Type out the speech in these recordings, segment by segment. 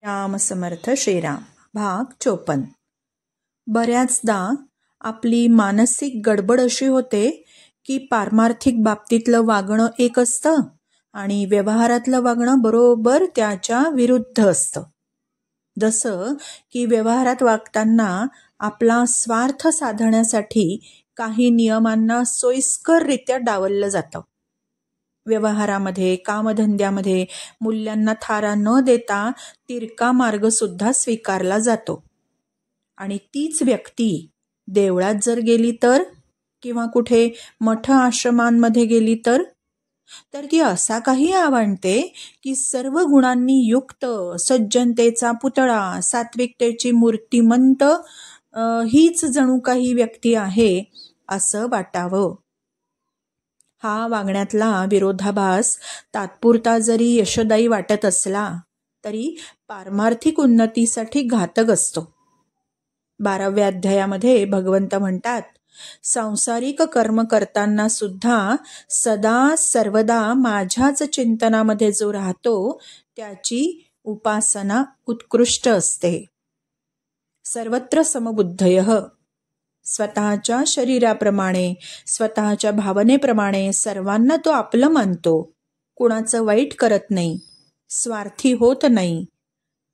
राम समर्थ श्रीराम. भाग 54. बऱ्याचदा आपली मानसिक गडबड अशी होते की पारमार्थिक बाबतीतलं वागणं एक असतं आणि व्यवहारातलं वागणं बरोबर त्याच्या विरुद्ध असतं. जसं की व्यवहारात वागताना आपला स्वार्थ साधण्यासाठी काही नियमांना सोयीस्कररित्या डावललं जातं. व्यवहारामध्ये, कामधंद्यामध्ये मूल्यांना थारा न देता तिरका मार्ग सुद्धा स्वीकारला जातो. आणि तीच व्यक्ती देवळात जर गेली तर, किंवा कुठे मठ आश्रमांमध्ये गेली तर ती असा काही आवडते की सर्व गुणांनी युक्त, सज्जनतेचा पुतळा, सात्विकतेची मूर्तिमंत हीच जणू काही व्यक्ती आहे असं वाटावं. हा वागण्यातला विरोधाभास तात्पुरता जरी यशोदायी वाटत असला तरी पारमार्थिक उन्नतीसाठी घातक असतो. 12व्या अध्यायामध्ये भगवंत म्हणतात, सांसारिक कर्म करताना सुद्धा सदा सर्वदा माझ्याच चिंतनामध्ये जो राहतो त्याची उपासना उत्कृष्ट असते. सर्वत्र समबुद्धयः, स्वतःच्या शरीराप्रमाणे, स्वतःच्या भावनेप्रमाणे सर्वांना तो आपलं मानतो, कुणाचं वाईट करत नाही, स्वार्थी होत नाही,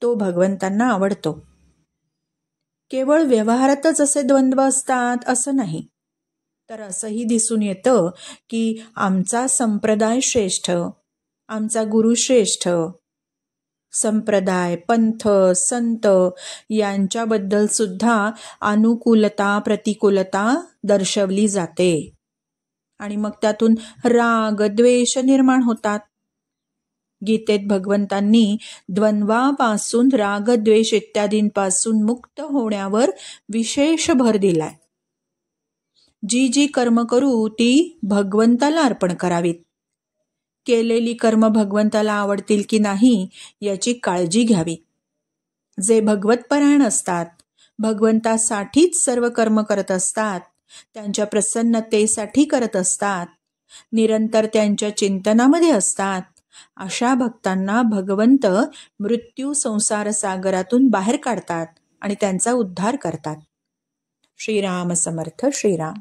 तो भगवंतांना आवडतो. केवळ व्यवहारातच असे द्वंद्व असतात असं नाही, तर असंही दिसून येतं की आमचा संप्रदाय श्रेष्ठ, आमचा गुरु श्रेष्ठ, संप्रदाय, पंथ, संत यांच्याबद्दल सुद्धा अनुकूलता, प्रतिकूलता दर्शवली जाते आणि मग त्यातून राग, द्वेष निर्माण होतात. गीतेत भगवंतांनी द्वंद्वापासून, राग, द्वेष इत्यादींपासून मुक्त होण्यावर विशेष भर दिलाय. जी जी कर्म करू ती भगवंताला अर्पण करावीत. केलेली कर्म भगवंताला आवडतील की नाही याची काळजी घ्यावी. जे भगवतपरायण असतात, भगवंतासाठीच सर्व कर्म करत असतात, त्यांच्या प्रसन्नतेसाठी करत असतात, निरंतर त्यांच्या चिंतनामध्ये असतात, अशा भक्तांना भगवंत मृत्यू संसार सागरातून बाहेर काढतात आणि त्यांचा उद्धार करतात. श्रीराम समर्थ श्रीराम.